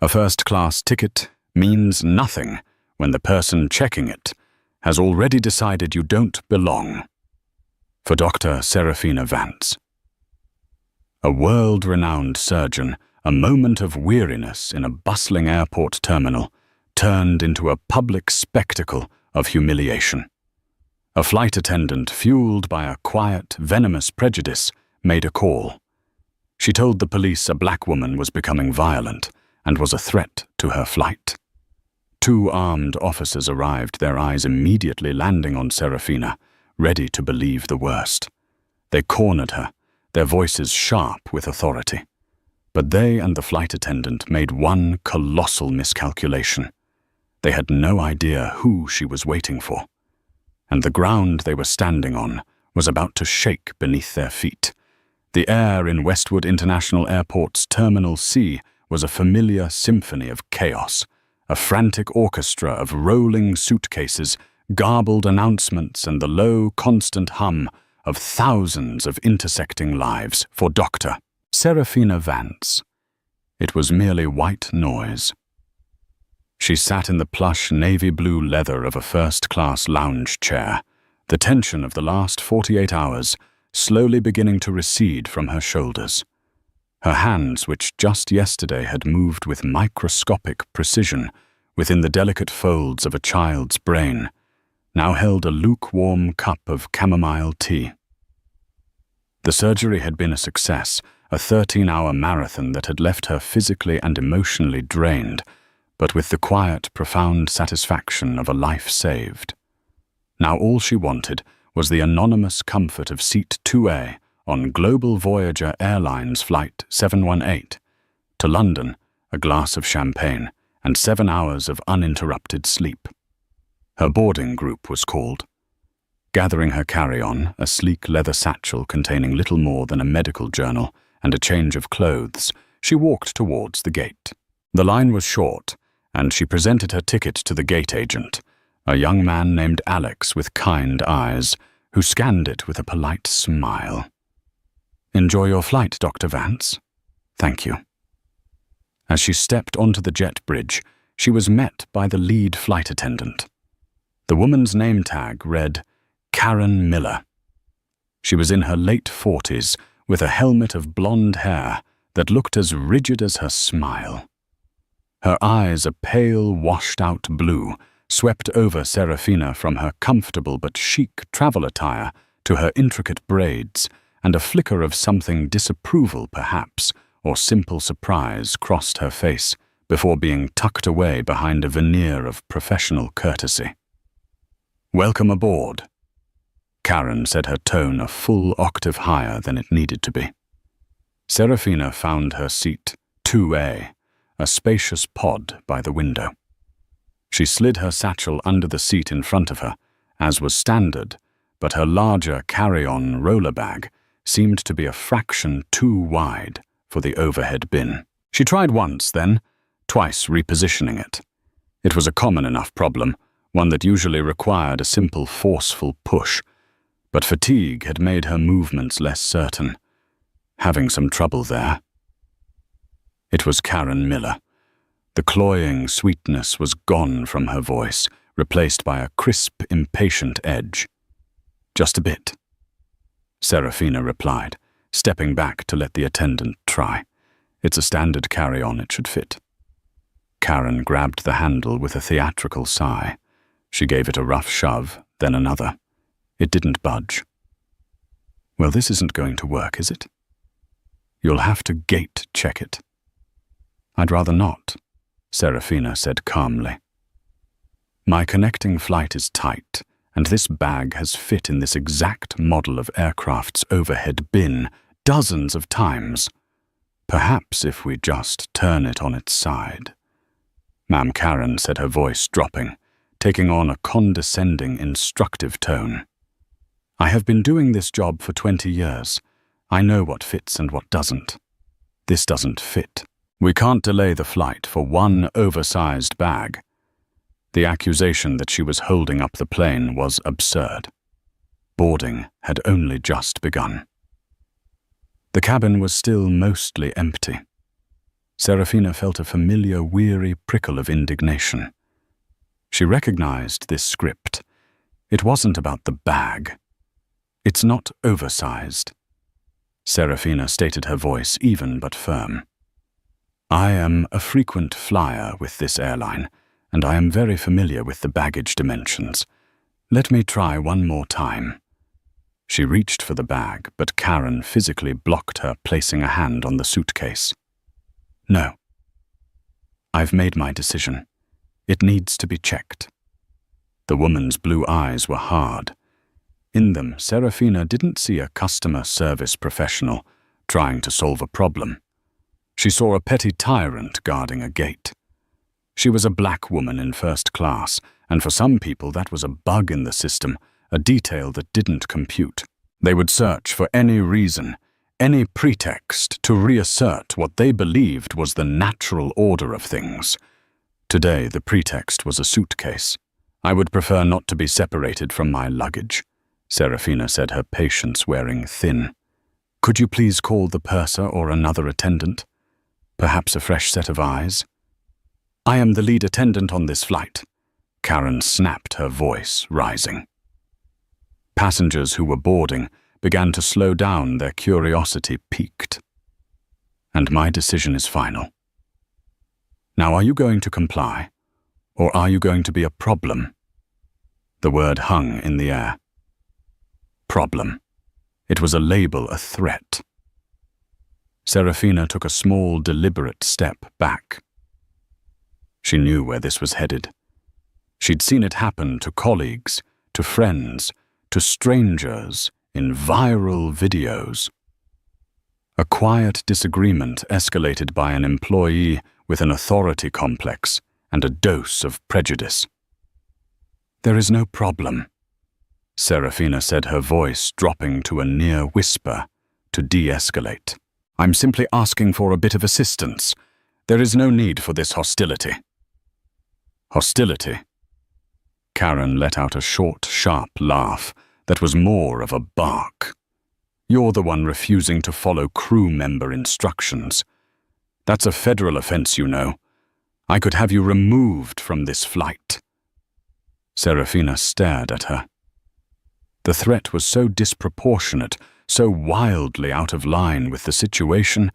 A first-class ticket means nothing when the person checking it has already decided you don't belong. For Dr. Serafina Vance. A world-renowned surgeon, a moment of weariness in a bustling airport terminal turned into a public spectacle of humiliation. A flight attendant, fueled by a quiet, venomous prejudice, made a call. She told the police a black woman was becoming violent and was a threat to her flight. 2 armed officers arrived, their eyes immediately landing on Serafina, ready to believe the worst. They cornered her, their voices sharp with authority. But they and the flight attendant made one colossal miscalculation. They had no idea who she was waiting for. And the ground they were standing on was about to shake beneath their feet. The air in Westwood International Airport's Terminal C was a familiar symphony of chaos, a frantic orchestra of rolling suitcases, garbled announcements, and the low, constant hum of thousands of intersecting lives for Dr. Serafina Vance. It was merely white noise. She sat in the plush navy blue leather of a first-class lounge chair, the tension of the last 48 hours slowly beginning to recede from her shoulders. Her hands, which just yesterday had moved with microscopic precision within the delicate folds of a child's brain, now held a lukewarm cup of chamomile tea. The surgery had been a success, a 13-hour marathon that had left her physically and emotionally drained, but with the quiet, profound satisfaction of a life saved. Now all she wanted was the anonymous comfort of Seat 2A on Global Voyager Airlines Flight 718, to London, a glass of champagne, and 7 hours of uninterrupted sleep. Her boarding group was called. Gathering her carry-on, a sleek leather satchel containing little more than a medical journal and a change of clothes, she walked towards the gate. The line was short, and she presented her ticket to the gate agent, a young man named Alex with kind eyes, who scanned it with a polite smile. "Enjoy your flight, Dr. Vance." "Thank you." As she stepped onto the jet bridge, she was met by the lead flight attendant. The woman's name tag read Karen Miller. She was in her late 40s, with a helmet of blonde hair that looked as rigid as her smile. Her eyes, a pale, washed-out blue, swept over Serafina from her comfortable but chic travel attire to her intricate braids, and a flicker of something disapproval, perhaps, or simple surprise crossed her face before being tucked away behind a veneer of professional courtesy. "Welcome aboard," Karen said, her tone a full octave higher than it needed to be. Serafina found her seat 2A, a spacious pod by the window. She slid her satchel under the seat in front of her, as was standard, but her larger carry-on roller bag seemed to be a fraction too wide for the overhead bin. She tried once, then, twice repositioning it. It was a common enough problem, one that usually required a simple forceful push, but fatigue had made her movements less certain. Having some trouble there. It was Karen Miller. The cloying sweetness was gone from her voice, replaced by a crisp, impatient edge. "Just a bit," Serafina replied, stepping back to let the attendant try. "It's a standard carry-on, it should fit." Karen grabbed the handle with a theatrical sigh. She gave it a rough shove, then another. It didn't budge. "Well, this isn't going to work, is it?" "You'll have to gate check it." "I'd rather not," Serafina said calmly. "My connecting flight is tight, and this bag has fit in this exact model of aircraft's overhead bin dozens of times. Perhaps if we just turn it on its side." Ma'am Karen said, her voice dropping, taking on a condescending, instructive tone. "I have been doing this job for 20 years. I know what fits and what doesn't. This doesn't fit. We can't delay the flight for one oversized bag." The accusation that she was holding up the plane was absurd. Boarding had only just begun. The cabin was still mostly empty. Serafina felt a familiar, weary prickle of indignation. She recognized this script. It wasn't about the bag. It's not oversized. Serafina stated, her voice even but firm. I am a frequent flyer with this airline, and I am very familiar with the baggage dimensions. Let me try one more time. She reached for the bag, but Karen physically blocked her, placing a hand on the suitcase. No. I've made my decision. It needs to be checked. The woman's blue eyes were hard. In them, Serafina didn't see a customer service professional trying to solve a problem. She saw a petty tyrant guarding a gate. She was a black woman in first class, and for some people that was a bug in the system, a detail that didn't compute. They would search for any reason, any pretext to reassert what they believed was the natural order of things. Today, the pretext was a suitcase. I would prefer not to be separated from my luggage, Serafina said, her patience wearing thin. Could you please call the purser or another attendant? Perhaps a fresh set of eyes? I am the lead attendant on this flight. Karen snapped, her voice rising. Passengers who were boarding began to slow down, their curiosity piqued. And my decision is final. Now, are you going to comply, or are you going to be a problem? The word hung in the air. Problem. It was a label, a threat. Serafina took a small, deliberate step back. She knew where this was headed. She'd seen it happen to colleagues, to friends, to strangers, in viral videos. A quiet disagreement escalated by an employee with an authority complex and a dose of prejudice. There is no problem, Serafina said, her voice dropping to a near whisper to de-escalate. I'm simply asking for a bit of assistance. There is no need for this hostility. Hostility? Karen let out a short, sharp laugh that was more of a bark. You're the one refusing to follow crew member instructions. That's a federal offense, you know. I could have you removed from this flight. Serafina stared at her. The threat was so disproportionate, so wildly out of line with the situation,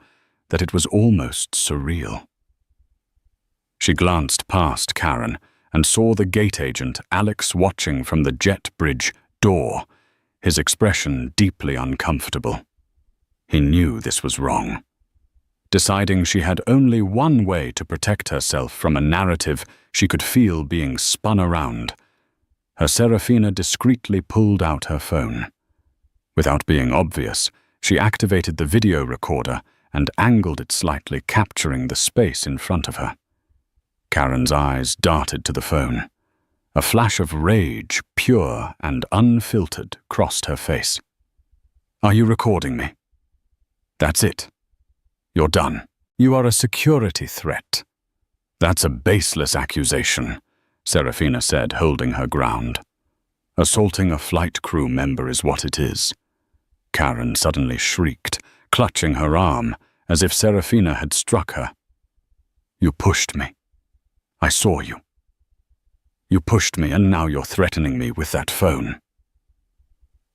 that it was almost surreal. She glanced past Karen and saw the gate agent, Alex, watching from the jet bridge door, his expression deeply uncomfortable. He knew this was wrong. Deciding she had only one way to protect herself from a narrative she could feel being spun around, her Serafina discreetly pulled out her phone. Without being obvious, she activated the video recorder and angled it slightly, capturing the space in front of her. Karen's eyes darted to the phone. A flash of rage, pure and unfiltered, crossed her face. Are you recording me? That's it. You're done. You are a security threat. That's a baseless accusation, Serafina said, holding her ground. Assaulting a flight crew member is what it is. Karen suddenly shrieked, clutching her arm, as if Serafina had struck her. You pushed me. I saw you. You pushed me, and now you're threatening me with that phone.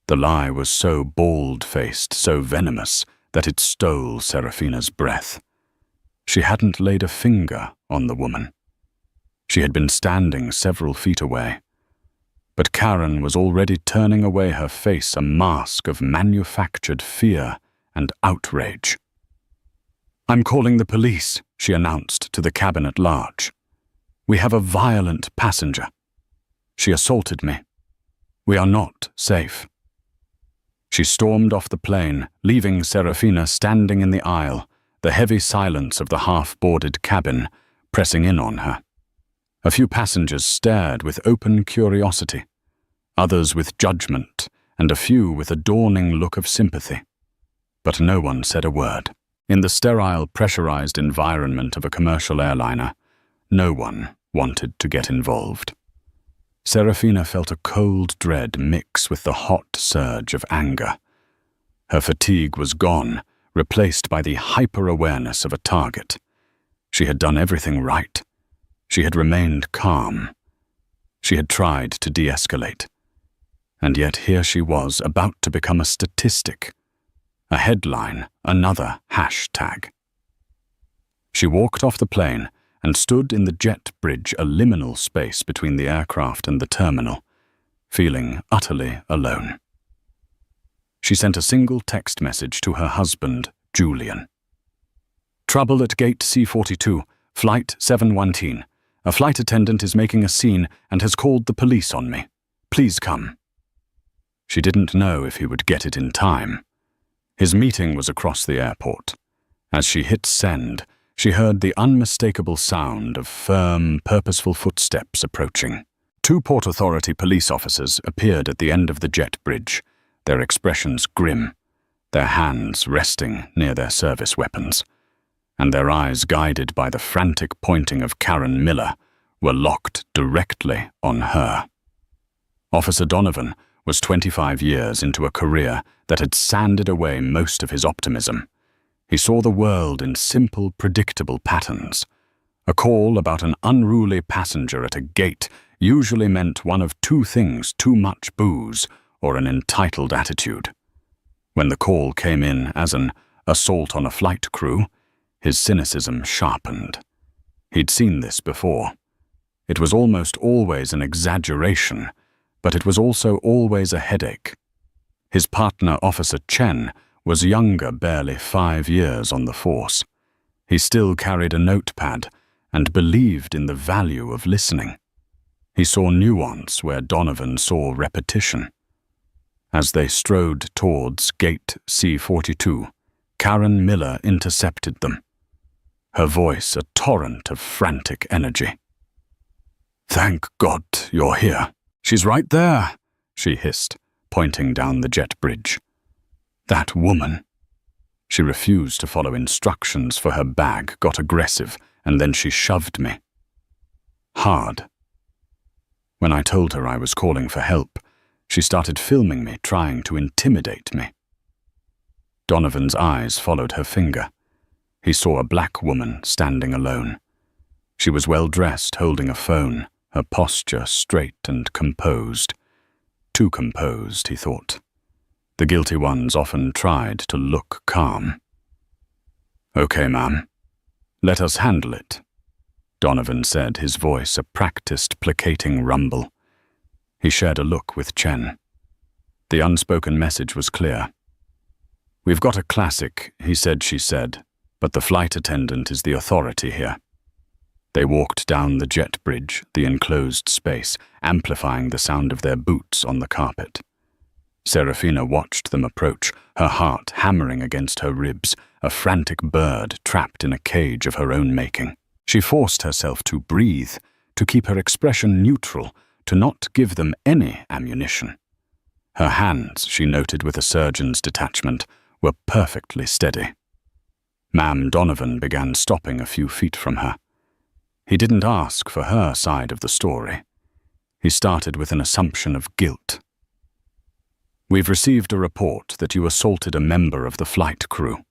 The lie was so bald-faced, so venomous, that it stole Serafina's breath. She hadn't laid a finger on the woman. She had been standing several feet away. But Karen was already turning away, her face a mask of manufactured fear and outrage. I'm calling the police, she announced to the cabin at large. We have a violent passenger. She assaulted me. We are not safe. She stormed off the plane, leaving Serafina standing in the aisle, the heavy silence of the half-boarded cabin pressing in on her. A few passengers stared with open curiosity, others with judgment, and a few with a dawning look of sympathy. But no one said a word. In the sterile, pressurized environment of a commercial airliner, no one wanted to get involved. Serafina felt a cold dread mix with the hot surge of anger. Her fatigue was gone, replaced by the hyper-awareness of a target. She had done everything right. She had remained calm. She had tried to de-escalate. And yet here she was, about to become a statistic. A headline, another hashtag. She walked off the plane and stood in the jet bridge, a liminal space between the aircraft and the terminal, feeling utterly alone. She sent a single text message to her husband, Julian. "Trouble at gate C-42, flight 719. A flight attendant is making a scene and has called the police on me. Please come." She didn't know if he would get it in time. His meeting was across the airport. As she hit send, she heard the unmistakable sound of firm, purposeful footsteps approaching. 2 Port Authority police officers appeared at the end of the jet bridge, their expressions grim, their hands resting near their service weapons, and their eyes, guided by the frantic pointing of Karen Miller, were locked directly on her. Officer Donovan was 25 years into a career that had sanded away most of his optimism. He saw the world in simple, predictable patterns. A call about an unruly passenger at a gate usually meant one of 2 things: too much booze or an entitled attitude. When the call came in as an assault on a flight crew, his cynicism sharpened. He'd seen this before. It was almost always an exaggeration, but it was also always a headache. His partner, Officer Chen, was younger, barely 5 years on the force. He still carried a notepad and believed in the value of listening. He saw nuance where Donovan saw repetition. As they strode towards gate C-42, Karen Miller intercepted them, her voice a torrent of frantic energy. "Thank God you're here. She's right there," she hissed, pointing down the jet bridge. "That woman." She refused to follow instructions for her bag, got aggressive, and then she shoved me. Hard. When I told her I was calling for help, she started filming me, trying to intimidate me. Donovan's eyes followed her finger. He saw a black woman standing alone. She was well-dressed, holding a phone, her posture straight and composed. Too composed, he thought. The guilty ones often tried to look calm. "Okay, ma'am. Let us handle it," Donovan said, his voice a practiced, placating rumble. He shared a look with Chen. The unspoken message was clear. "We've got a classic," he said, she said, "but the flight attendant is the authority here." They walked down the jet bridge, the enclosed space, amplifying the sound of their boots on the carpet. Serafina watched them approach, her heart hammering against her ribs, a frantic bird trapped in a cage of her own making. She forced herself to breathe, to keep her expression neutral, to not give them any ammunition. Her hands, she noted with a surgeon's detachment, were perfectly steady. Ma'am Donovan began stopping a few feet from her. He didn't ask for her side of the story. He started with an assumption of guilt. "We've received a report that you assaulted a member of the flight crew."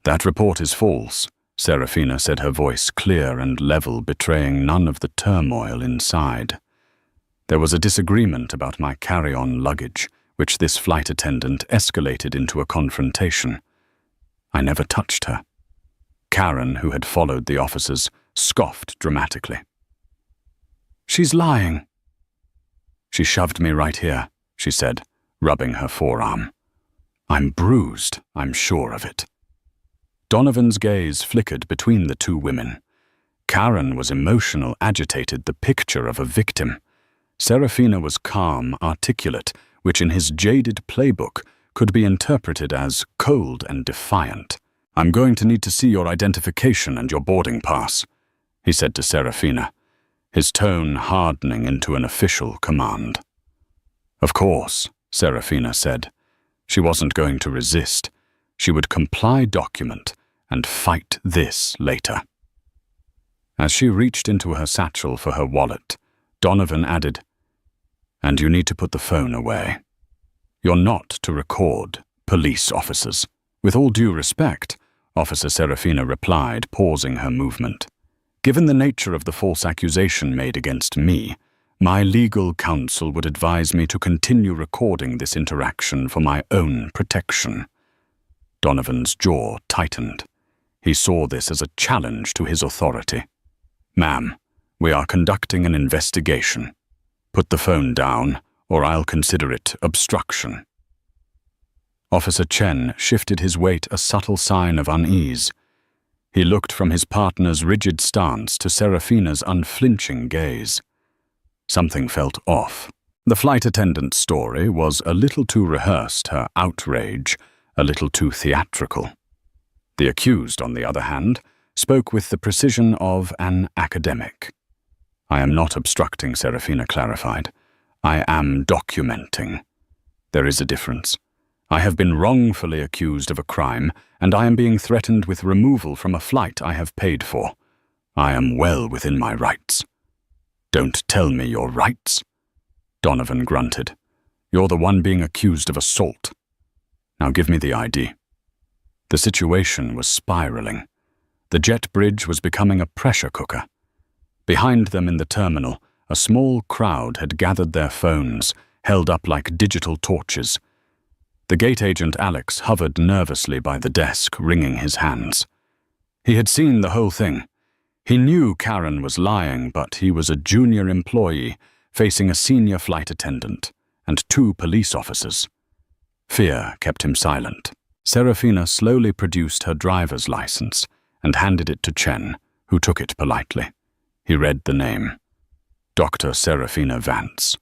"That report is false," Serafina said, her voice clear and level, betraying none of the turmoil inside. "There was a disagreement about my carry-on luggage, which this flight attendant escalated into a confrontation. I never touched her." Karen, who had followed the officers, scoffed dramatically. "She's lying." "She shoved me right here," she said, rubbing her forearm. "I'm bruised, I'm sure of it." Donovan's gaze flickered between the 2 women. Karen was emotional, agitated, the picture of a victim. Serafina was calm, articulate, which in his jaded playbook could be interpreted as cold and defiant. "I'm going to need to see your identification and your boarding pass," he said to Serafina, his tone hardening into an official command. "Of course," Serafina said. She wasn't going to resist. She would comply, document, and fight this later. As she reached into her satchel for her wallet, Donovan added, "And you need to put the phone away. You're not to record police officers. With all due respect, Officer Serafina replied, pausing her movement. Given the nature of the false accusation made against me, my legal counsel would advise me to continue recording this interaction for my own protection. Donovan's jaw tightened. He saw this as a challenge to his authority. Ma'am, we are conducting an investigation. Put the phone down, or I'll consider it obstruction. Officer Chen shifted his weight, a subtle sign of unease. He looked from his partner's rigid stance to Serafina's unflinching gaze. Something felt off. The flight attendant's story was a little too rehearsed, her outrage a little too theatrical. The accused, on the other hand, spoke with the precision of an academic. I am not obstructing, Serafina clarified. I am documenting. There is a difference. I have been wrongfully accused of a crime, and I am being threatened with removal from a flight I have paid for. I am well within my rights. Don't tell me your rights. Donovan grunted. You're the one being accused of assault. Now give me the ID. The situation was spiraling. The jet bridge was becoming a pressure cooker. Behind them in the terminal, a small crowd had gathered, their phones held up like digital torches. The gate agent Alex hovered nervously by the desk, wringing his hands. He had seen the whole thing. He knew Karen was lying, but he was a junior employee facing a senior flight attendant and 2 police officers. Fear kept him silent. Serafina slowly produced her driver's license and handed it to Chen, who took it politely. He read the name. Dr. Serafina Vance.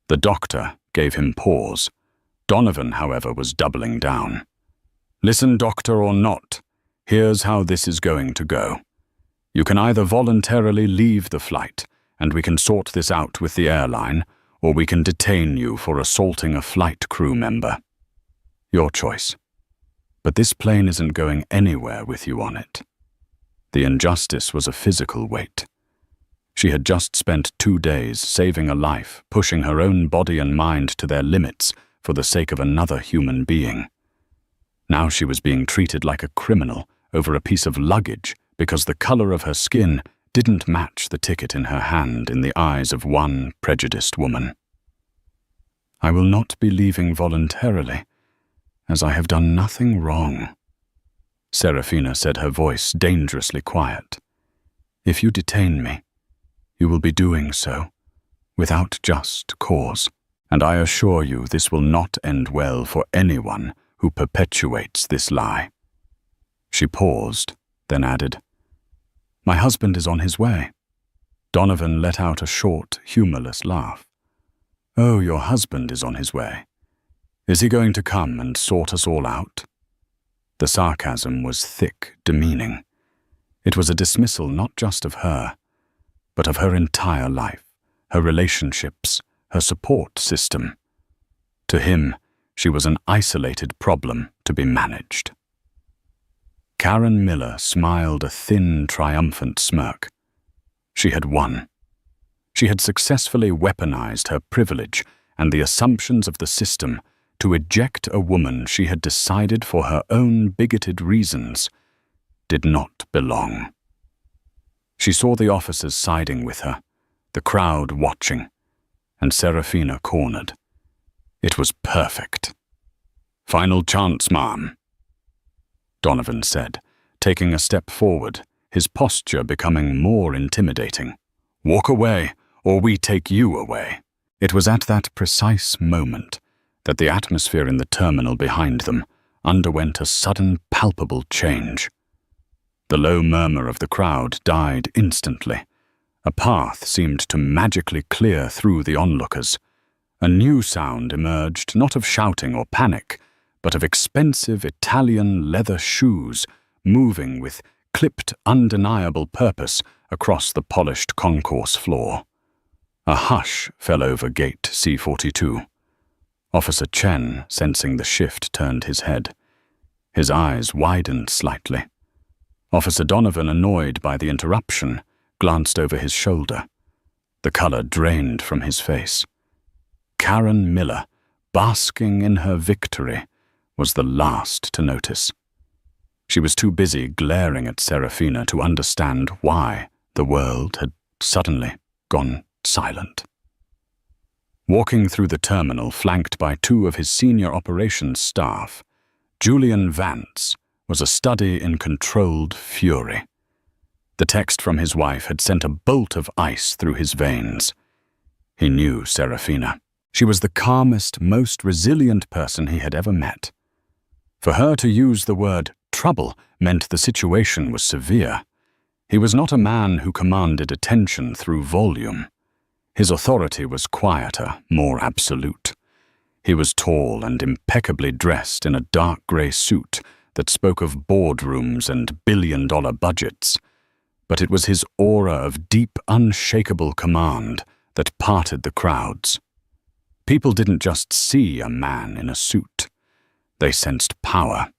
The doctor gave him pause. Donovan, however, was doubling down. Listen, doctor or not, here's how this is going to go. You can either voluntarily leave the flight, and we can sort this out with the airline, or we can detain you for assaulting a flight crew member. Your choice. But this plane isn't going anywhere with you on it. The injustice was a physical weight. She had just spent 2 days saving a life, pushing her own body and mind to their limits for the sake of another human being. Now she was being treated like a criminal over a piece of luggage because the color of her skin didn't match the ticket in her hand in the eyes of one prejudiced woman. I will not be leaving voluntarily, as I have done nothing wrong. Serafina said, her voice dangerously quiet. If you detain me, you will be doing so without just cause, and I assure you this will not end well for anyone who perpetuates this lie. She paused, then added, My husband is on his way. Donovan let out a short, humorless laugh. Oh, your husband is on his way. Is he going to come and sort us all out? The sarcasm was thick, demeaning. It was a dismissal not just of her, but of her entire life, her relationships, her support system. To him, she was an isolated problem to be managed. Karen Miller smiled a thin, triumphant smirk. She had won. She had successfully weaponized her privilege and the assumptions of the system to eject a woman she had decided for her own bigoted reasons did not belong. She saw the officers siding with her, the crowd watching, and Serafina cornered. It was perfect. Final chance, ma'am, Donovan said, taking a step forward, his posture becoming more intimidating. Walk away, or we take you away. It was at that precise moment that the atmosphere in the terminal behind them underwent a sudden, palpable change. The low murmur of the crowd died instantly. A path seemed to magically clear through the onlookers. A new sound emerged, not of shouting or panic, but of expensive Italian leather shoes moving with clipped, undeniable purpose across the polished concourse floor. A hush fell over gate C-42. Officer Chen, sensing the shift, turned his head. His eyes widened slightly. Officer Donovan, annoyed by the interruption, glanced over his shoulder. The color drained from his face. Karen Miller, basking in her victory, was the last to notice. She was too busy glaring at Serafina to understand why the world had suddenly gone silent. Walking through the terminal flanked by two of his senior operations staff, Julian Vance was a study in controlled fury. The text from his wife had sent a bolt of ice through his veins. He knew Serafina. She was the calmest, most resilient person he had ever met. For her to use the word trouble meant the situation was severe. He was not a man who commanded attention through volume. His authority was quieter, more absolute. He was tall and impeccably dressed in a dark grey suit that spoke of boardrooms and billion-dollar budgets. But it was his aura of deep, unshakable command that parted the crowds. People didn't just see a man in a suit. They sensed power.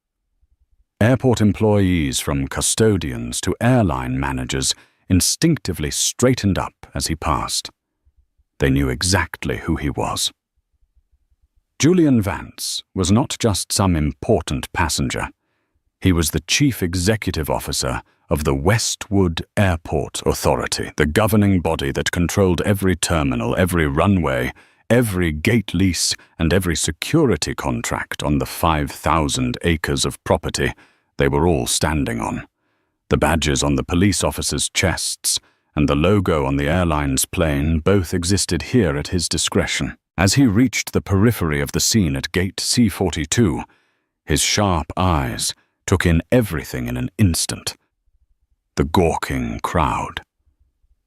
Airport employees, from custodians to airline managers, instinctively straightened up as he passed. They knew exactly who he was. Julian Vance was not just some important passenger. He was the chief executive officer of the Westwood Airport Authority, the governing body that controlled every terminal, every runway, every gate lease, and every security contract on the 5,000 acres of property they were all standing on. The badges on the police officers' chests and the logo on the airline's plane both existed here at his discretion. As he reached the periphery of the scene at gate C-42, his sharp eyes took in everything in an instant. The gawking crowd.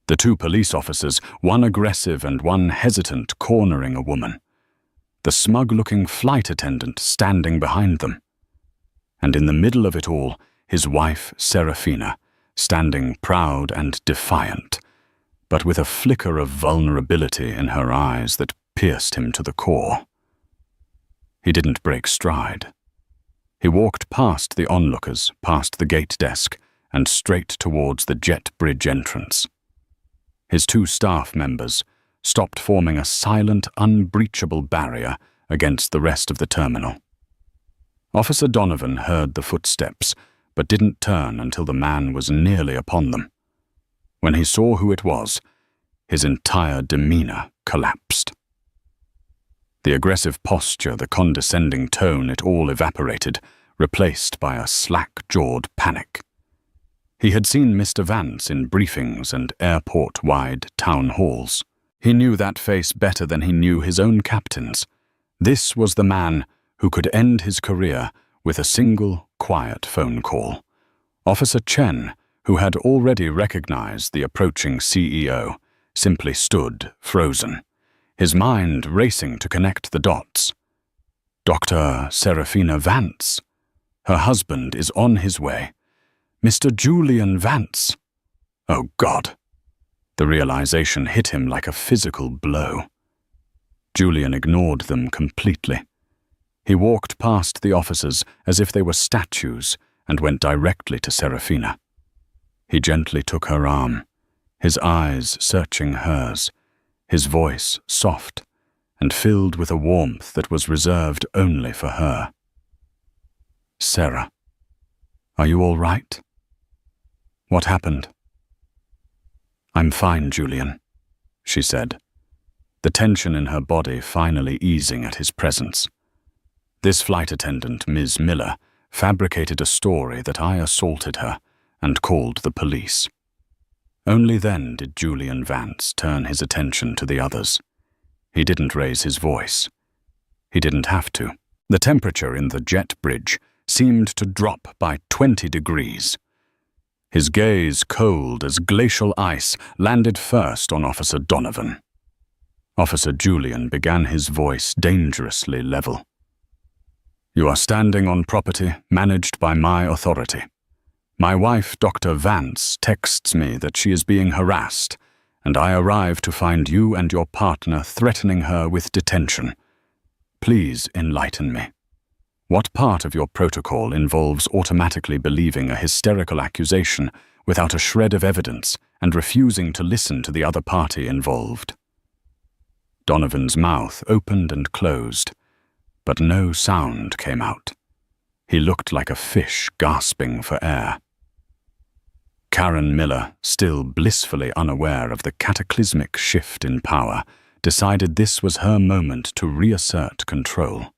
The two police officers, one aggressive and one hesitant, cornering a woman. The smug-looking flight attendant standing behind them. And in the middle of it all, his wife, Serafina, standing proud and defiant, but with a flicker of vulnerability in her eyes that pierced him to the core. He didn't break stride. He walked past the onlookers, past the gate desk, and straight towards the jet bridge entrance. His two staff members stopped forming a silent, unbreachable barrier against the rest of the terminal. Officer Donovan heard the footsteps, but didn't turn until the man was nearly upon them. When he saw who it was, his entire demeanor collapsed. The aggressive posture, the condescending tone, it all evaporated, replaced by a slack-jawed panic. He had seen Mr. Vance in briefings and airport-wide town halls. He knew that face better than he knew his own captain's. This was the man who could end his career with a single, quiet phone call. Officer Chen, who had already recognized the approaching CEO, simply stood frozen, his mind racing to connect the dots. Dr. Serafina Vance. Her husband is on his way. Mr. Julian Vance. Oh, God. The realization hit him like a physical blow. Julian ignored them completely. He walked past the officers as if they were statues and went directly to Serafina. He gently took her arm, his eyes searching hers, his voice soft and filled with a warmth that was reserved only for her. "Sarah, are you all right? What happened?" "I'm fine, Julian," she said, the tension in her body finally easing at his presence. This flight attendant, Ms. Miller, fabricated a story that I assaulted her and called the police. Only then did Julian Vance turn his attention to the others. He didn't raise his voice. He didn't have to. The temperature in the jet bridge seemed to drop by 20 degrees. His gaze, cold as glacial ice, landed first on Officer Donovan. Officer Julian began his voice dangerously level. "You are standing on property managed by my authority. My wife, Dr. Vance, texts me that she is being harassed, and I arrive to find you and your partner threatening her with detention. Please enlighten me. What part of your protocol involves automatically believing a hysterical accusation without a shred of evidence and refusing to listen to the other party involved?" Donovan's mouth opened and closed, but no sound came out. He looked like a fish gasping for air. Karen Miller, still blissfully unaware of the cataclysmic shift in power, decided this was her moment to reassert control.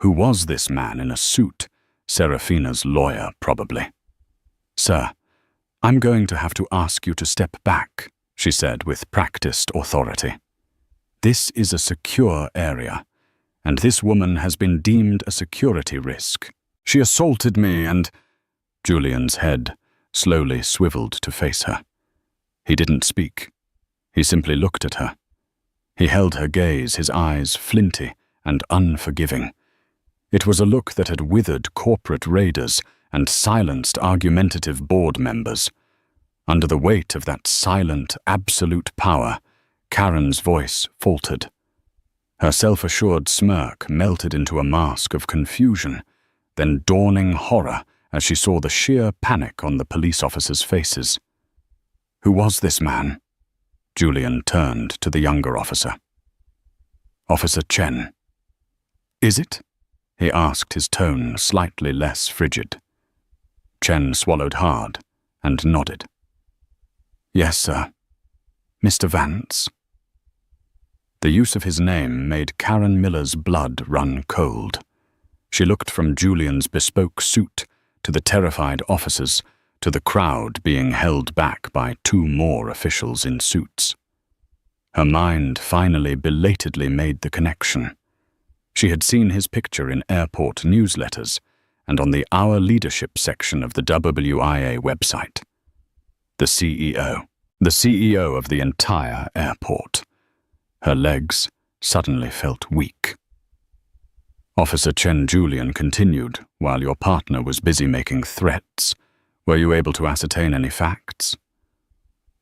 Who was this man in a suit? Serafina's lawyer, probably. "Sir, I'm going to have to ask you to step back," she said with practiced authority. "This is a secure area, and this woman has been deemed a security risk. She assaulted me and—" Julian's head slowly swiveled to face her. He didn't speak. He simply looked at her. He held her gaze, his eyes flinty and unforgiving. It was a look that had withered corporate raiders and silenced argumentative board members. Under the weight of that silent, absolute power, Karen's voice faltered. Her self-assured smirk melted into a mask of confusion, then dawning horror as she saw the sheer panic on the police officers' faces. Who was this man? Julian turned to the younger officer. "Officer Chen." "Is it?" he asked, his tone slightly less frigid. Chen swallowed hard and nodded. "Yes, sir. Mr. Vance." The use of his name made Karen Miller's blood run cold. She looked from Julian's bespoke suit to the terrified officers to the crowd being held back by two more officials in suits. Her mind finally belatedly made the connection. She had seen his picture in airport newsletters and on the Our Leadership section of the WIA website. The CEO of the entire airport. Her legs suddenly felt weak. Officer Chen Julian continued, "While your partner was busy making threats, were you able to ascertain any facts?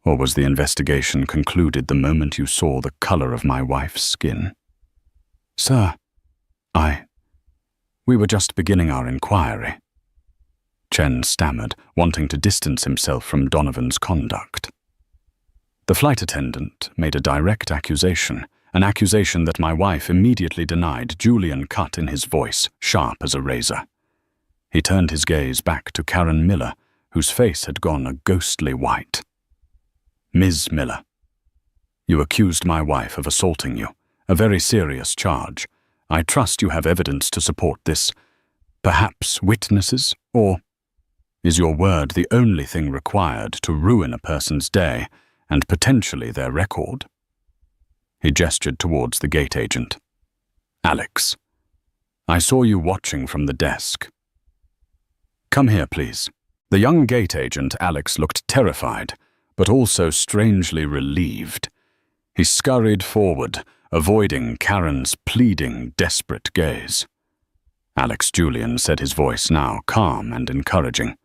Or was the investigation concluded the moment you saw the color of my wife's skin?" "Sir, we were just beginning our inquiry." Chen stammered, wanting to distance himself from Donovan's conduct. The flight attendant made a direct accusation, an accusation that my wife immediately denied. Julian cut in his voice, sharp as a razor. He turned his gaze back to Karen Miller, whose face had gone a ghostly white. "Ms. Miller, you accused my wife of assaulting you, a very serious charge. I trust you have evidence to support this. Perhaps witnesses, or is your word the only thing required to ruin a person's day and potentially their record?" He gestured towards the gate agent. "Alex, I saw you watching from the desk. Come here, please." The young gate agent, Alex, looked terrified, but also strangely relieved. He scurried forward, avoiding Karen's pleading, desperate gaze. "Alex," Julian said, his voice now calm and encouraging.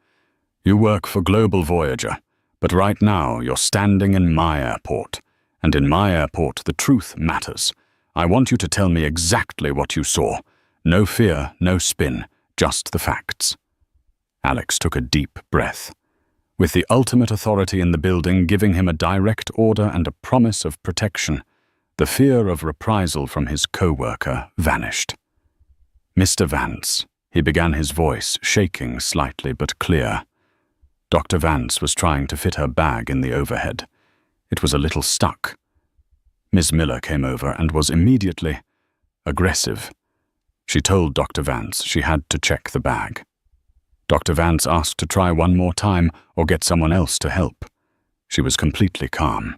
"You work for Global Voyager, but right now you're standing in my airport, and in my airport the truth matters. I want you to tell me exactly what you saw. No fear, no spin, just the facts." Alex took a deep breath. With the ultimate authority in the building giving him a direct order and a promise of protection, the fear of reprisal from his co-worker vanished. "Mr. Vance," he began, his voice shaking slightly but clear. Dr. Vance was trying to fit her bag in the overhead. It was a little stuck. Ms. Miller came over and was immediately aggressive. She told Dr. Vance she had to check the bag. Dr. Vance asked to try one more time or get someone else to help. She was completely calm.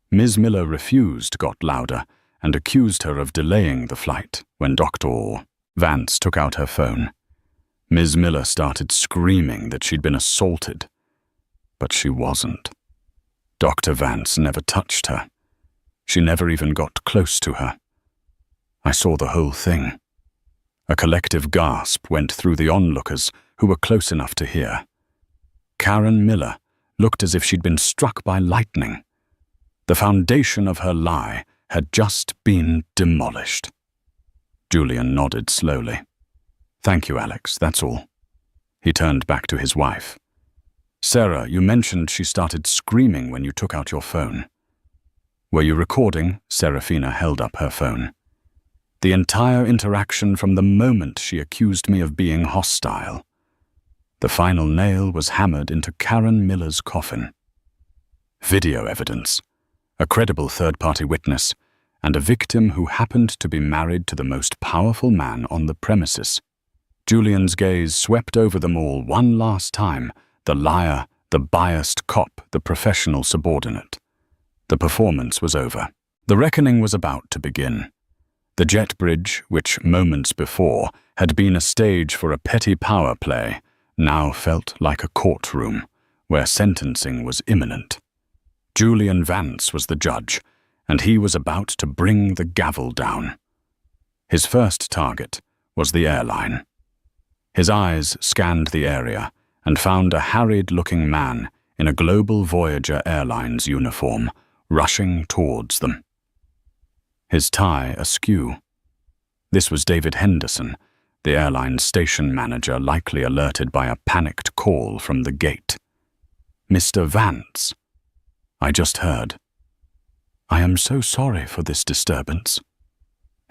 Ms. Miller refused, got louder, and accused her of delaying the flight when Dr. Vance took out her phone. Ms. Miller started screaming that she'd been assaulted, but she wasn't. Dr. Vance never touched her. She never even got close to her. I saw the whole thing. A collective gasp went through the onlookers who were close enough to hear. Karen Miller looked as if she'd been struck by lightning. The foundation of her lie had just been demolished. Julian nodded slowly. "Thank you, Alex, that's all." He turned back to his wife. "Sarah, you mentioned she started screaming when you took out your phone. Were you recording?" Serafina held up her phone. The entire interaction from the moment she accused me of being hostile. The final nail was hammered into Karen Miller's coffin. Video evidence, a credible third-party witness, and a victim who happened to be married to the most powerful man on the premises. Julian's gaze swept over them all one last time, the liar, the biased cop, the professional subordinate. The performance was over. The reckoning was about to begin. The jet bridge, which moments before had been a stage for a petty power play, now felt like a courtroom where sentencing was imminent. Julian Vance was the judge, and he was about to bring the gavel down. His first target was the airline. His eyes scanned the area and found a harried-looking man in a Global Voyager Airlines uniform rushing towards them. His tie askew. This was David Henderson, the airline's station manager, likely alerted by a panicked call from the gate. "Mr. Vance," I just heard. "I am so sorry for this disturbance,"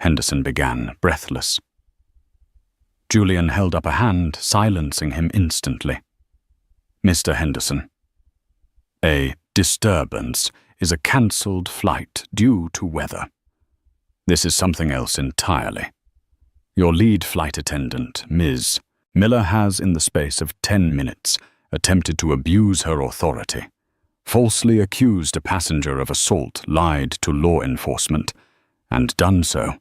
Henderson began, breathless. Julian held up a hand, silencing him instantly. "Mr. Henderson, a disturbance is a cancelled flight due to weather. This is something else entirely. Your lead flight attendant, Ms. Miller, has, in the space of 10 minutes, attempted to abuse her authority, falsely accused a passenger of assault, lied to law enforcement, and done so,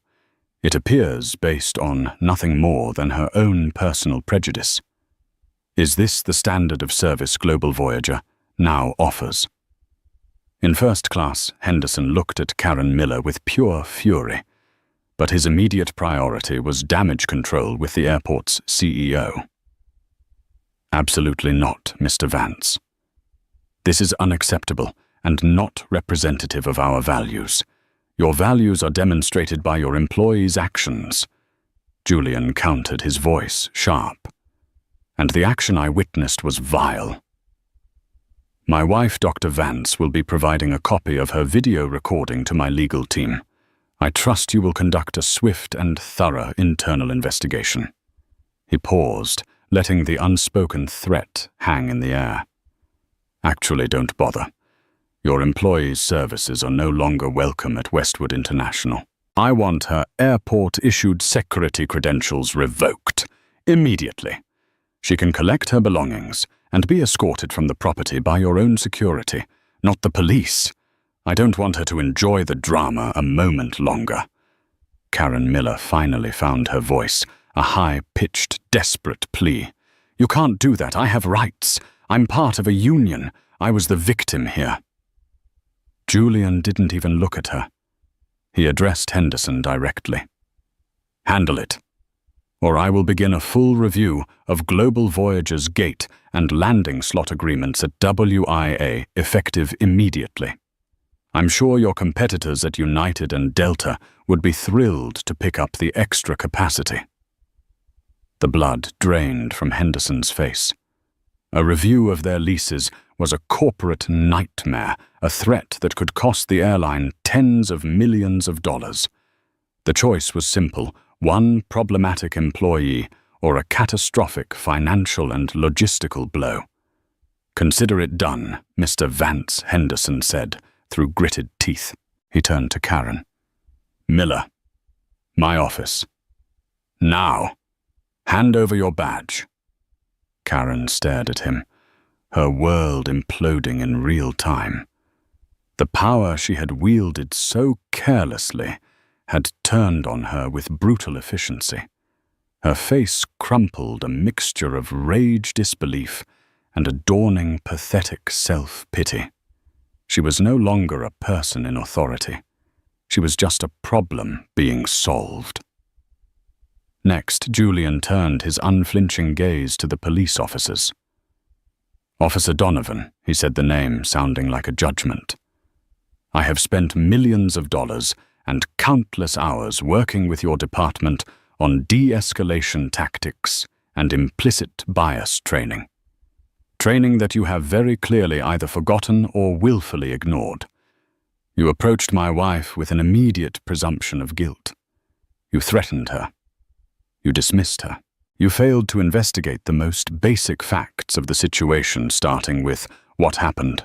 it appears, based on nothing more than her own personal prejudice. Is this the standard of service Global Voyager now offers?" In first class, Henderson looked at Karen Miller with pure fury, but his immediate priority was damage control with the airport's CEO. "Absolutely not, Mr. Vance. This is unacceptable and not representative of our values. Your values are demonstrated by your employees' actions." Julian countered, his voice sharp. "And the action I witnessed was vile. My wife, Dr. Vance, will be providing a copy of her video recording to my legal team. I trust you will conduct a swift and thorough internal investigation." He paused, letting the unspoken threat hang in the air. "Actually, don't bother. Your employee's services are no longer welcome at Westwood International. I want her airport-issued security credentials revoked, immediately. She can collect her belongings and be escorted from the property by your own security, not the police. I don't want her to enjoy the drama a moment longer." Karen Miller finally found her voice, a high-pitched, desperate plea. "You can't do that. I have rights. I'm part of a union. I was the victim here." Julian didn't even look at her. He addressed Henderson directly. "Handle it, or I will begin a full review of Global Voyager's gate and landing slot agreements at WIA, effective immediately. I'm sure your competitors at United and Delta would be thrilled to pick up the extra capacity." The blood drained from Henderson's face. A review of their leases was a corporate nightmare, a threat that could cost the airline tens of millions of dollars. The choice was simple: one problematic employee or a catastrophic financial and logistical blow. "Consider it done," Mr. Vance, Henderson said, through gritted teeth. He turned to Karen. "Miller, my office. Now, hand over your badge." Karen stared at him, her world imploding in real time. The power she had wielded so carelessly had turned on her with brutal efficiency. Her face crumpled, a mixture of rage, disbelief, and a dawning, pathetic self-pity. She was no longer a person in authority. She was just a problem being solved. Next, Julian turned his unflinching gaze to the police officers. "Officer Donovan," he said, the name sounding like a judgment. "I have spent millions of dollars and countless hours working with your department on de-escalation tactics and implicit bias training. Training that you have very clearly either forgotten or willfully ignored. You approached my wife with an immediate presumption of guilt. You threatened her. You dismissed her. You failed to investigate the most basic facts of the situation, starting with what happened.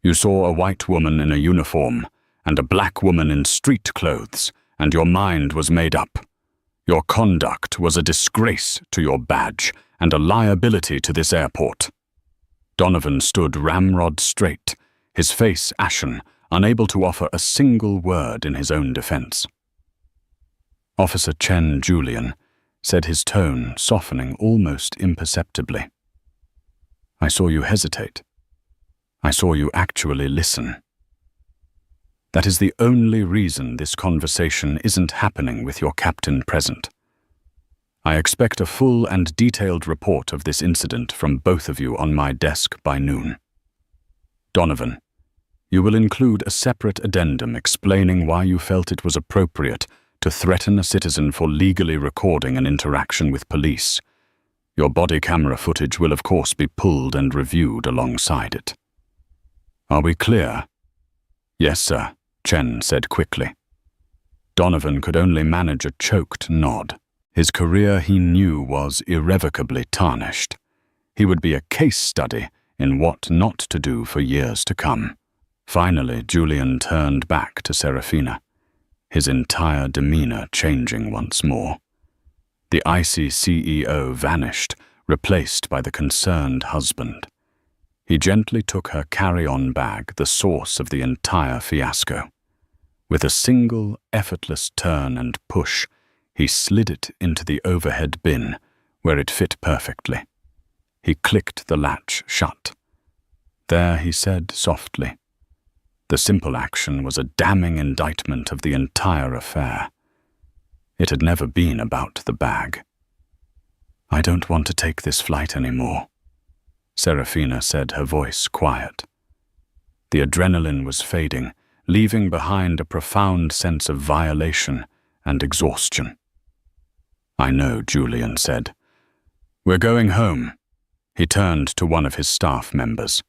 You saw a white woman in a uniform and a black woman in street clothes, and your mind was made up. Your conduct was a disgrace to your badge and a liability to this airport. Donovan stood ramrod straight, his face ashen, unable to offer a single word in his own defense. Officer Chen Julian said, his tone softening almost imperceptibly. I saw you hesitate. I saw you actually listen. That is the only reason this conversation isn't happening with your captain present. I expect a full and detailed report of this incident from both of you on my desk by noon. Donovan, you will include a separate addendum explaining why you felt it was appropriate to threaten a citizen for legally recording an interaction with police. Your body camera footage will of course be pulled and reviewed alongside it. Are we clear? Yes, sir, Chen said quickly. Donovan could only manage a choked nod. His career, he knew, was irrevocably tarnished. He would be a case study in what not to do for years to come. Finally, Julian turned back to Serafina, his entire demeanor changing once more. The icy CEO vanished, replaced by the concerned husband. He gently took her carry-on bag, the source of the entire fiasco. With a single, effortless turn and push, he slid it into the overhead bin, where it fit perfectly. He clicked the latch shut. There, he said softly. The simple action was a damning indictment of the entire affair. It had never been about the bag. I don't want to take this flight anymore, Serafina said, her voice quiet. The adrenaline was fading, leaving behind a profound sense of violation and exhaustion. I know, Julian said. We're going home. He turned to one of his staff members.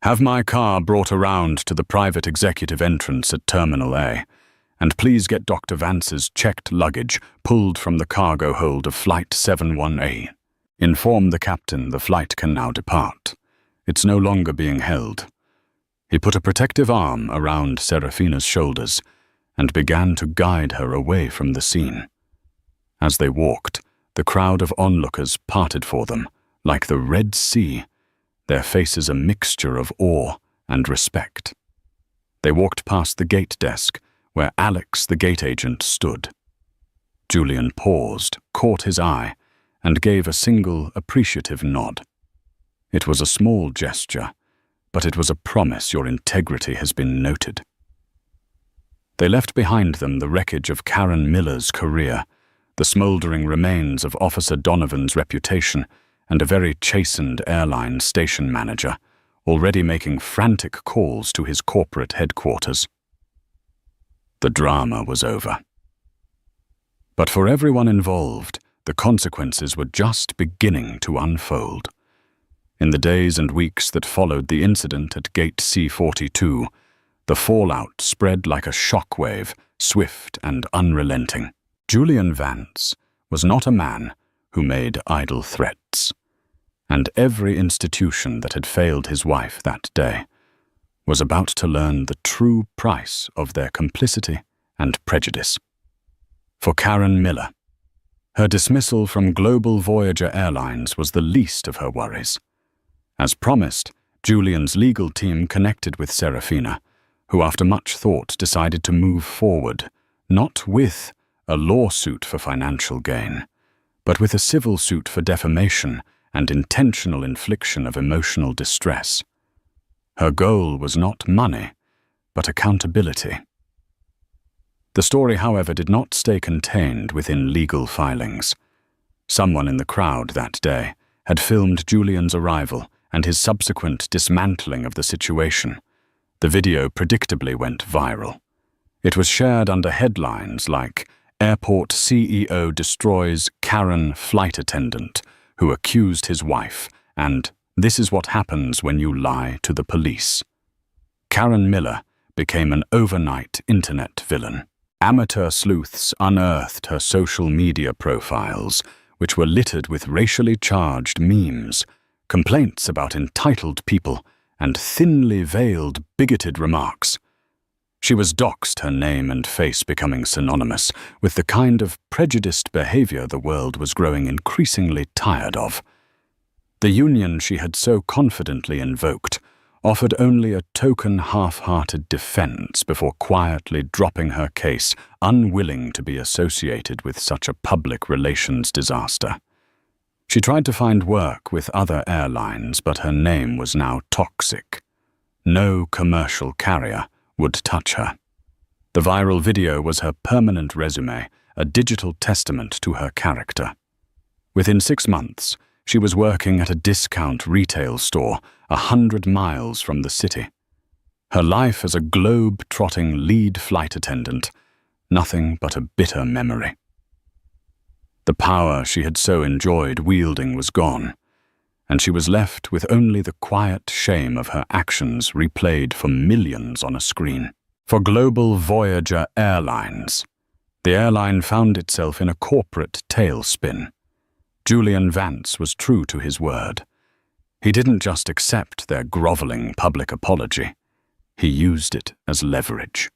Have my car brought around to the private executive entrance at Terminal A, and please get Dr. Vance's checked luggage pulled from the cargo hold of Flight 71A. Inform the captain the flight can now depart. It's no longer being held. He put a protective arm around Serafina's shoulders and began to guide her away from the scene. As they walked, the crowd of onlookers parted for them, like the Red Sea, their faces a mixture of awe and respect. They walked past the gate desk, where Alex, the gate agent, stood. Julian paused, caught his eye, and gave a single appreciative nod. It was a small gesture, but it was a promise your integrity has been noted. They left behind them the wreckage of Karen Miller's career, the smoldering remains of Officer Donovan's reputation, and a very chastened airline station manager, already making frantic calls to his corporate headquarters. The drama was over. But for everyone involved, the consequences were just beginning to unfold. In the days and weeks that followed the incident at Gate C-42, the fallout spread like a shockwave, swift and unrelenting. Julian Vance was not a man who made idle threats, and every institution that had failed his wife that day was about to learn the true price of their complicity and prejudice. For Karen Miller, her dismissal from Global Voyager Airlines was the least of her worries. As promised, Julian's legal team connected with Serafina, who after much thought decided to move forward, not with a lawsuit for financial gain, but with a civil suit for defamation and intentional infliction of emotional distress. Her goal was not money, but accountability. The story, however, did not stay contained within legal filings. Someone in the crowd that day had filmed Julian's arrival and his subsequent dismantling of the situation. The video predictably went viral. It was shared under headlines like, "Airport CEO destroys Karen flight attendant who accused his wife," and "This is what happens when you lie to the police." Karen Miller became an overnight internet villain. Amateur sleuths unearthed her social media profiles, which were littered with racially charged memes, complaints about entitled people, and thinly veiled bigoted remarks. She was doxed, her name and face becoming synonymous with the kind of prejudiced behavior the world was growing increasingly tired of. The union she had so confidently invoked offered only a token half-hearted defense before quietly dropping her case, unwilling to be associated with such a public relations disaster. She tried to find work with other airlines, but her name was now toxic. No commercial carrier would touch her. The viral video was her permanent resume, a digital testament to her character. Within 6 months, she was working at a discount retail store 100 miles from the city. Her life as a globe-trotting lead flight attendant, nothing but a bitter memory. The power she had so enjoyed wielding was gone, and she was left with only the quiet shame of her actions replayed for millions on a screen. For Global Voyager Airlines, the airline found itself in a corporate tailspin. Julian Vance was true to his word. He didn't just accept their groveling public apology. He used it as leverage.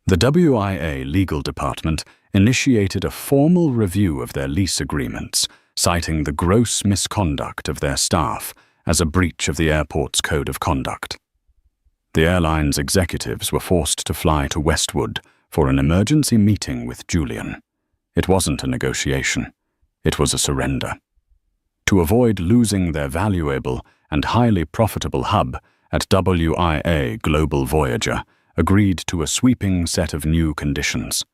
The WIA legal department initiated a formal review of their lease agreements, citing the gross misconduct of their staff as a breach of the airport's code of conduct. The airline's executives were forced to fly to Westwood for an emergency meeting with Julian. It wasn't a negotiation. It was a surrender. To avoid losing their valuable and highly profitable hub at WIA Global Voyager agreed to a sweeping set of new conditions.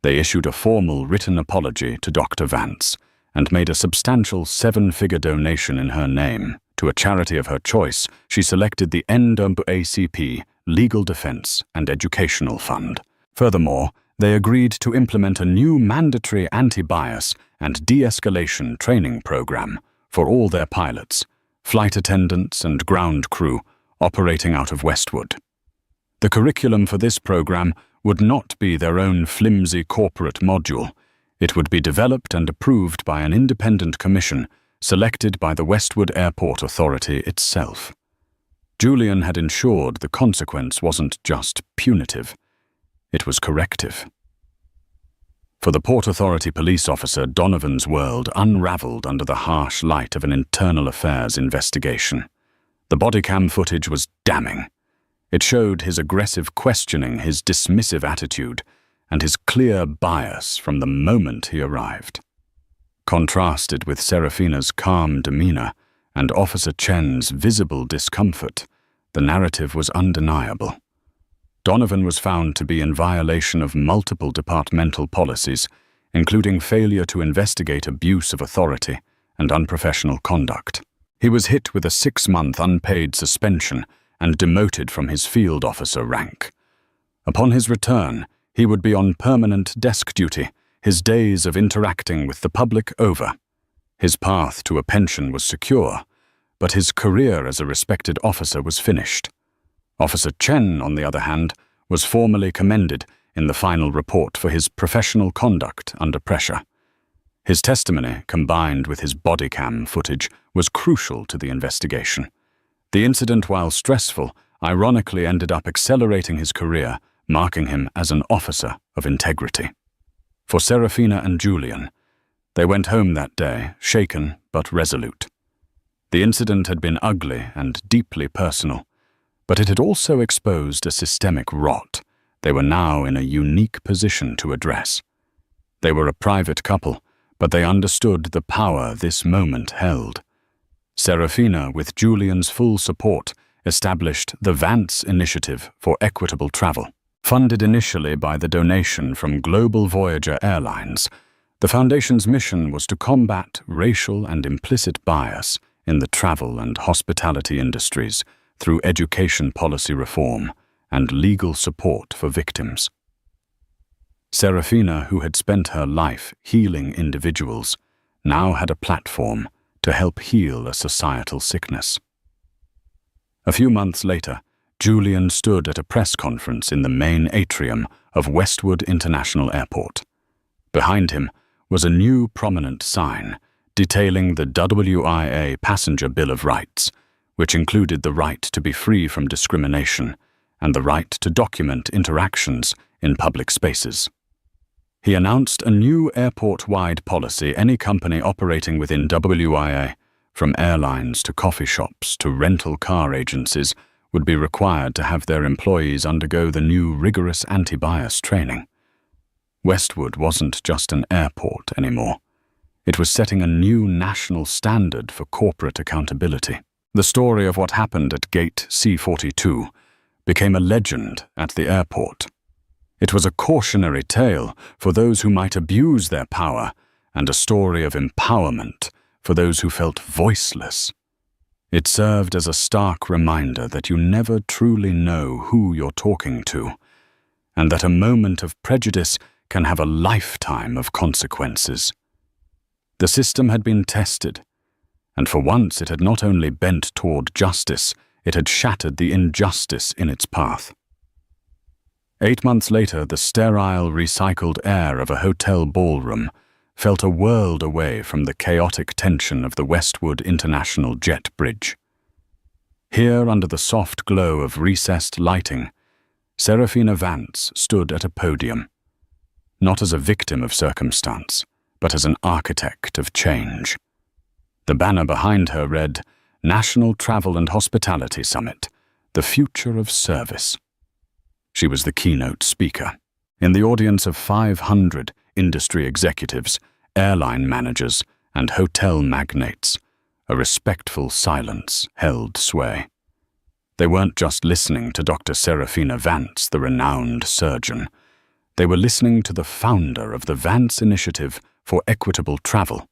They issued a formal written apology to Dr. Vance and made a substantial 7-figure donation in her name. To a charity of her choice, she selected the NAACP Legal Defense and Educational Fund. Furthermore, they agreed to implement a new mandatory anti-bias and de-escalation training program for all their pilots, flight attendants and ground crew operating out of Westwood. The curriculum for this program would not be their own flimsy corporate module. It would be developed and approved by an independent commission selected by the Westwood Airport Authority itself. Julian had ensured the consequence wasn't just punitive, it was corrective. For the Port Authority police officer, Donovan's world unraveled under the harsh light of an internal affairs investigation. The bodycam footage was damning. It showed his aggressive questioning, his dismissive attitude, and his clear bias from the moment he arrived. Contrasted with Serafina's calm demeanor and Officer Chen's visible discomfort, the narrative was undeniable. Donovan was found to be in violation of multiple departmental policies, including failure to investigate abuse of authority and unprofessional conduct. He was hit with a 6-month unpaid suspension and demoted from his field officer rank. Upon his return, he would be on permanent desk duty, his days of interacting with the public over. His path to a pension was secure, but his career as a respected officer was finished. Officer Chen, on the other hand, was formally commended in the final report for his professional conduct under pressure. His testimony, combined with his bodycam footage, was crucial to the investigation. The incident, while stressful, ironically ended up accelerating his career, marking him as an officer of integrity. For Serafina and Julian, they went home that day, shaken but resolute. The incident had been ugly and deeply personal, but it had also exposed a systemic rot they were now in a unique position to address. They were a private couple, but they understood the power this moment held. Serafina, with Julian's full support, established the Vance Initiative for Equitable Travel. Funded initially by the donation from Global Voyager Airlines, the Foundation's mission was to combat racial and implicit bias in the travel and hospitality industries through education policy reform and legal support for victims. Serafina, who had spent her life healing individuals, now had a platform to help heal a societal sickness. A few months later, Julian stood at a press conference in the main atrium of Westwood International Airport. Behind him was a new prominent sign detailing the WIA Passenger Bill of Rights, which included the right to be free from discrimination and the right to document interactions in public spaces. He announced a new airport-wide policy any company operating within WIA, from airlines to coffee shops to rental car agencies, would be required to have their employees undergo the new rigorous anti-bias training. Westwood wasn't just an airport anymore. It was setting a new national standard for corporate accountability. The story of what happened at Gate C-42 became a legend at the airport. It was a cautionary tale for those who might abuse their power and a story of empowerment for those who felt voiceless. It served as a stark reminder that you never truly know who you're talking to, and that a moment of prejudice can have a lifetime of consequences. The system had been tested, and for once it had not only bent toward justice, it had shattered the injustice in its path. 8 months later, the sterile, recycled air of a hotel ballroom felt a world away from the chaotic tension of the Westwood International Jet Bridge. Here, under the soft glow of recessed lighting, Serafina Vance stood at a podium, not as a victim of circumstance, but as an architect of change. The banner behind her read, "National Travel and Hospitality Summit, the Future of Service." She was the keynote speaker. In the audience of 500 industry executives, airline managers, and hotel magnates, a respectful silence held sway. They weren't just listening to Dr. Serafina Vance, the renowned surgeon. They were listening to the founder of the Vance Initiative for Equitable Travel,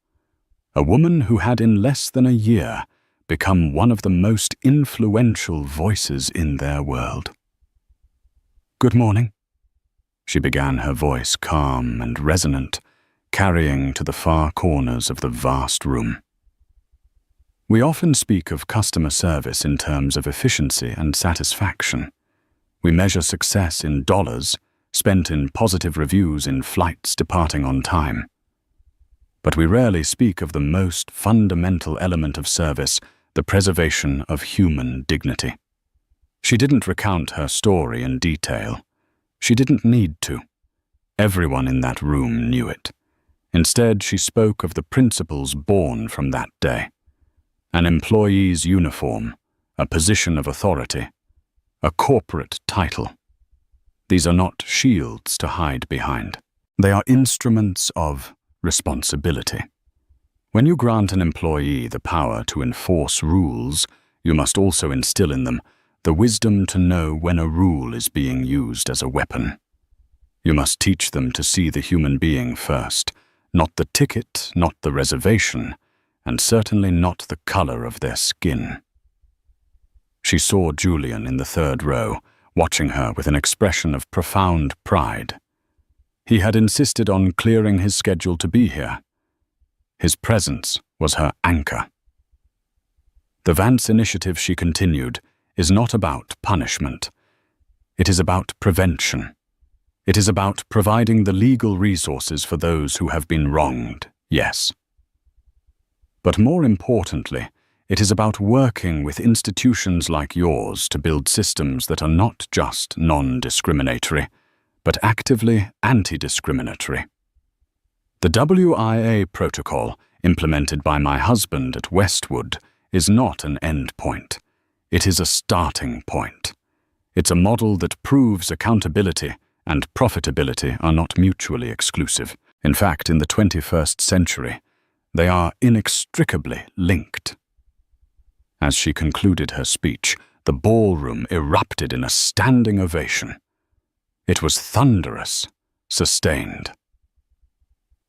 a woman who had in less than a year become one of the most influential voices in their world. "Good morning," she began, her voice calm and resonant, carrying to the far corners of the vast room. We often speak of customer service in terms of efficiency and satisfaction. We measure success in dollars, spent in positive reviews in flights departing on time. But we rarely speak of the most fundamental element of service, the preservation of human dignity. She didn't recount her story in detail. She didn't need to. Everyone in that room knew it. Instead, she spoke of the principles born from that day. An employee's uniform, a position of authority, a corporate title. These are not shields to hide behind. They are instruments of responsibility. When you grant an employee the power to enforce rules, you must also instill in them the wisdom to know when a rule is being used as a weapon. You must teach them to see the human being first, not the ticket, not the reservation, and certainly not the color of their skin. She saw Julian in the third row, watching her with an expression of profound pride. He had insisted on clearing his schedule to be here. His presence was her anchor. The Vance Initiative, she continued, is not about punishment. It is about prevention. It is about providing the legal resources for those who have been wronged, yes. But more importantly, it is about working with institutions like yours to build systems that are not just non-discriminatory, but actively anti-discriminatory. The WIA protocol, implemented by my husband at Westwood, is not an end point. It is a starting point. It's a model that proves accountability and profitability are not mutually exclusive. In fact, in the 21st century, they are inextricably linked. As she concluded her speech, the ballroom erupted in a standing ovation. It was thunderous, sustained.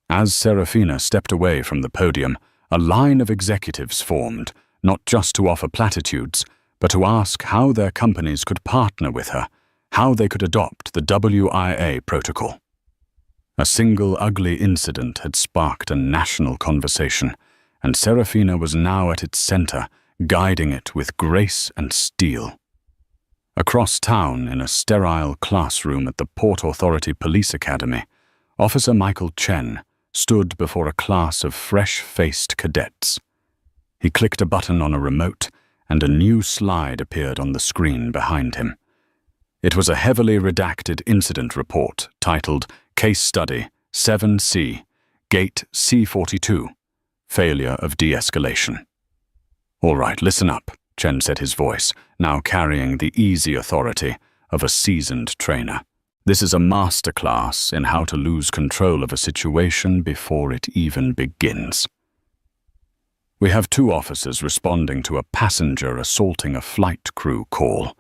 As Serafina stepped away from the podium, a line of executives formed, not just to offer platitudes, but to ask how their companies could partner with her, how they could adopt the WIA protocol. A single ugly incident had sparked a national conversation, and Serafina was now at its center, guiding it with grace and steel. Across town, in a sterile classroom at the Port Authority Police Academy, Officer Michael Chen stood before a class of fresh-faced cadets. He clicked a button on a remote, and a new slide appeared on the screen behind him. It was a heavily redacted incident report titled Case Study 7C, Gate C42, Failure of De-Escalation. "All right, listen up," Chen said, his voice now carrying the easy authority of a seasoned trainer. "This is a masterclass in how to lose control of a situation before it even begins. We have 2 officers responding to a passenger assaulting a flight crew call.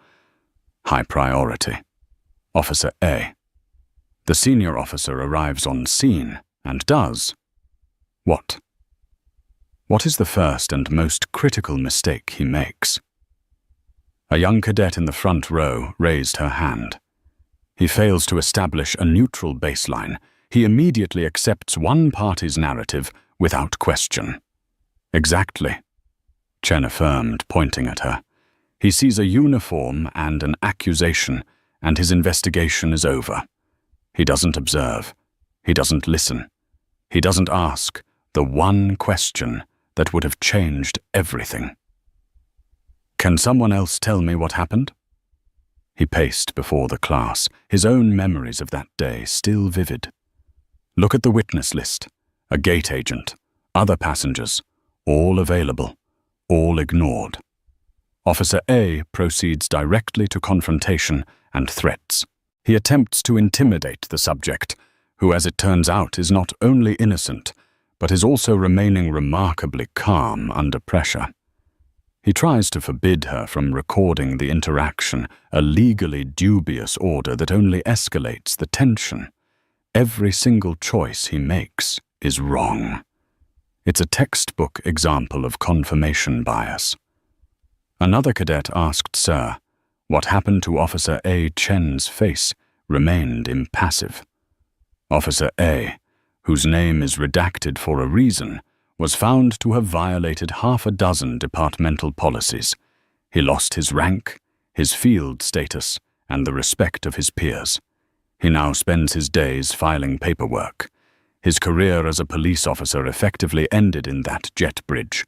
High priority. Officer A. The senior officer arrives on scene and does what? What is the first and most critical mistake he makes? A young cadet in the front row raised her hand. He fails to establish a neutral baseline. He immediately accepts one party's narrative without question. "Exactly," Chen affirmed, pointing at her. "He sees a uniform and an accusation, and his investigation is over. He doesn't observe. He doesn't listen. He doesn't ask the one question that would have changed everything. Can someone else tell me what happened?" He paced before the class, his own memories of that day still vivid. "Look at the witness list. A gate agent, other passengers, all available, all ignored." Officer A proceeds directly to confrontation and threats. He attempts to intimidate the subject, who, as it turns out, is not only innocent, but is also remaining remarkably calm under pressure. He tries to forbid her from recording the interaction, a legally dubious order that only escalates the tension. Every single choice he makes is wrong. It's a textbook example of confirmation bias. Another cadet asked Sir, what happened to Officer A. Chen's face remained impassive. Officer A, whose name is redacted for a reason, was found to have violated 6 departmental policies. He lost his rank, his field status, and the respect of his peers. He now spends his days filing paperwork. His career as a police officer effectively ended in that jet bridge,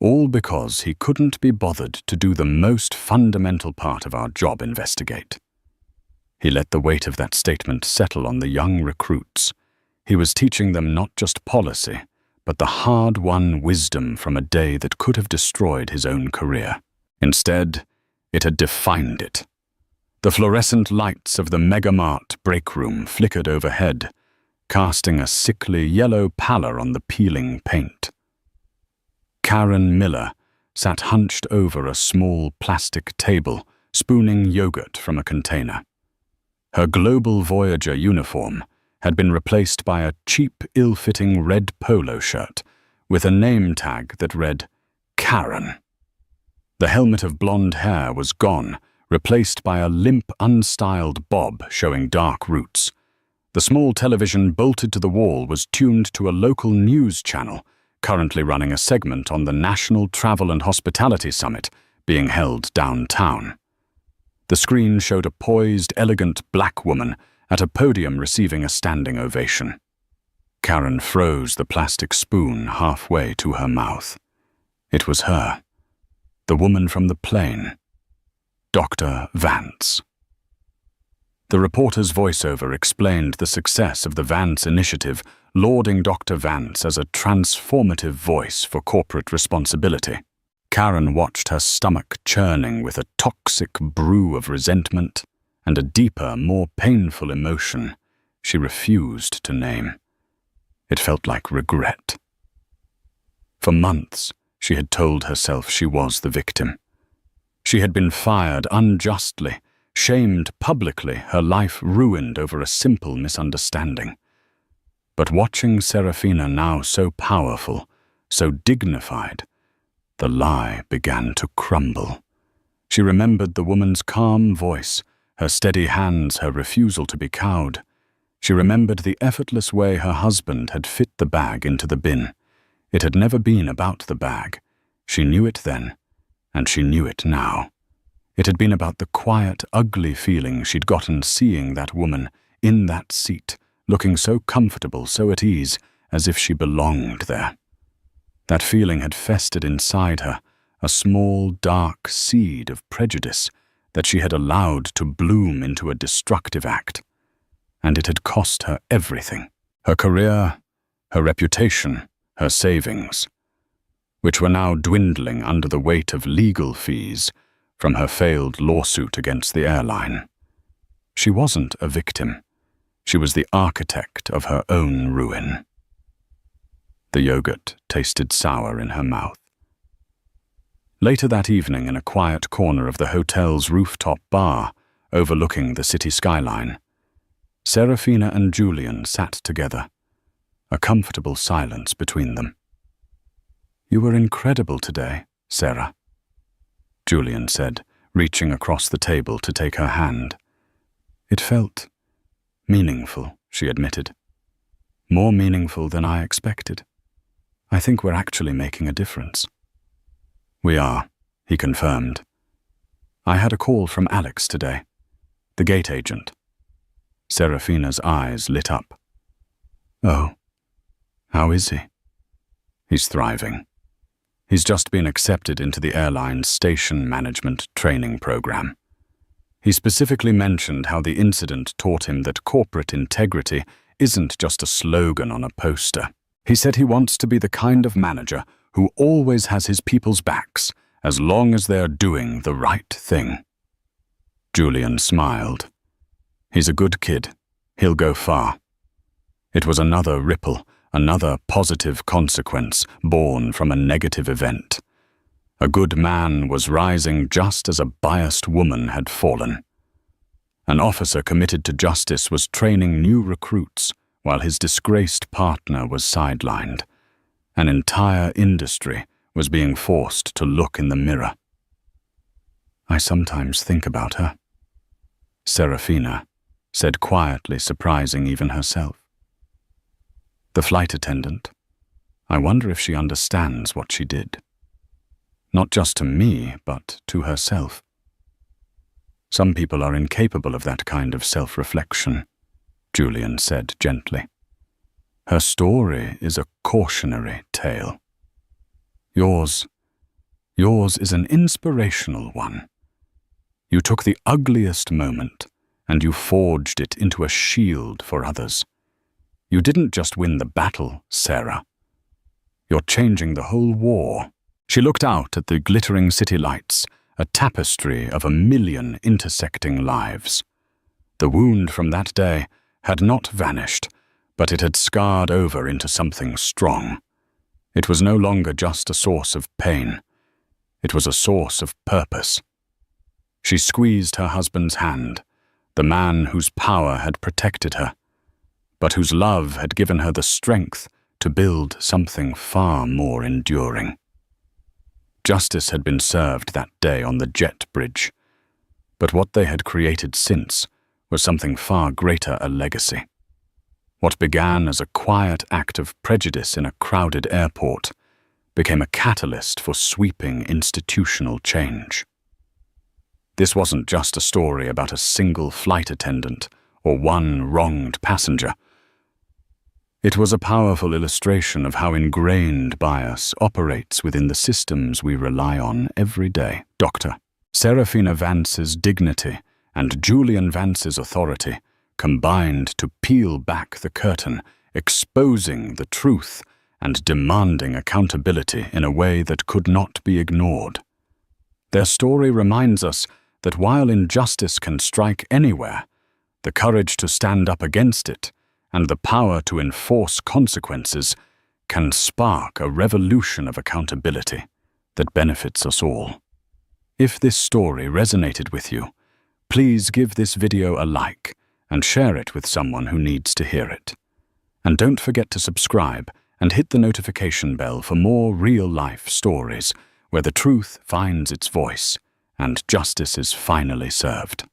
all because he couldn't be bothered to do the most fundamental part of our job: investigate. He let the weight of that statement settle on the young recruits. He was teaching them not just policy, but the hard-won wisdom from a day that could have destroyed his own career. Instead, it had defined it. The fluorescent lights of the Megamart break room flickered overhead, casting a sickly yellow pallor on the peeling paint. Karen Miller sat hunched over a small plastic table, spooning yogurt from a container. Her Global Voyager uniform had been replaced by a cheap, ill-fitting red polo shirt with a name tag that read, Karen. The helmet of blonde hair was gone, replaced by a limp, unstyled bob showing dark roots. The small television bolted to the wall was tuned to a local news channel, currently running a segment on the National Travel and Hospitality Summit being held downtown. The screen showed a poised, elegant black woman at a podium receiving a standing ovation. Karen froze the plastic spoon halfway to her mouth. It was her, the woman from the plane, Dr. Vance. The reporter's voiceover explained the success of the Vance initiative, lauding Dr. Vance as a transformative voice for corporate responsibility. Karen watched her stomach churning with a toxic brew of resentment and a deeper, more painful emotion she refused to name. It felt like regret. For months, she had told herself she was the victim. She had been fired unjustly, shamed publicly, her life ruined over a simple misunderstanding. But watching Serafina now so powerful, so dignified, the lie began to crumble. She remembered the woman's calm voice, her steady hands, her refusal to be cowed. She remembered the effortless way her husband had fit the bag into the bin. It had never been about the bag. She knew it then, and she knew it now. It had been about the quiet, ugly feeling she'd gotten seeing that woman in that seat, looking so comfortable, so at ease, as if she belonged there. That feeling had festered inside her, a small, dark seed of prejudice that she had allowed to bloom into a destructive act. And it had cost her everything: her career, her reputation, her savings, which were now dwindling under the weight of legal fees from her failed lawsuit against the airline. She wasn't a victim. She was the architect of her own ruin. The yogurt tasted sour in her mouth. Later that evening, in a quiet corner of the hotel's rooftop bar overlooking the city skyline, Serafina and Julian sat together, a comfortable silence between them. "You were incredible today, Sarah," Julian said, reaching across the table to take her hand. "It felt meaningful," she admitted. "More meaningful than I expected. I think we're actually making a difference." "We are," he confirmed. "I had a call from Alex today, the gate agent." Serafina's eyes lit up. "Oh, how is he?" "He's thriving. He's just been accepted into the airline's station management training program. He specifically mentioned how the incident taught him that corporate integrity isn't just a slogan on a poster. He said he wants to be the kind of manager who always has his people's backs, as long as they're doing the right thing." Julian smiled. "He's a good kid. He'll go far." It was another ripple, another positive consequence born from a negative event. A good man was rising just as a biased woman had fallen. An officer committed to justice was training new recruits while his disgraced partner was sidelined. An entire industry was being forced to look in the mirror. "I sometimes think about her," Serafina said quietly, surprising even herself. "The flight attendant. I wonder if she understands what she did. Not just to me, but to herself. Some people are incapable of that kind of self-reflection," Julian said gently. "Her story is a cautionary tale. Yours is an inspirational one. You took the ugliest moment and you forged it into a shield for others. You didn't just win the battle, Sarah. You're changing the whole war." She looked out at the glittering city lights, a tapestry of 1,000,000 intersecting lives. The wound from that day had not vanished, but it had scarred over into something strong. It was no longer just a source of pain. It was a source of purpose. She squeezed her husband's hand, the man whose power had protected her, but whose love had given her the strength to build something far more enduring. Justice had been served that day on the jet bridge, but what they had created since was something far greater, a legacy. What began as a quiet act of prejudice in a crowded airport became a catalyst for sweeping institutional change. This wasn't just a story about a single flight attendant or one wronged passenger. It was a powerful illustration of how ingrained bias operates within the systems we rely on every day. Dr. Serafina Vance's dignity and Julian Vance's authority combined to peel back the curtain, exposing the truth and demanding accountability in a way that could not be ignored. Their story reminds us that while injustice can strike anywhere, the courage to stand up against it and the power to enforce consequences can spark a revolution of accountability that benefits us all. If this story resonated with you, please give this video a like and share it with someone who needs to hear it. And don't forget to subscribe and hit the notification bell for more real-life stories where the truth finds its voice and justice is finally served.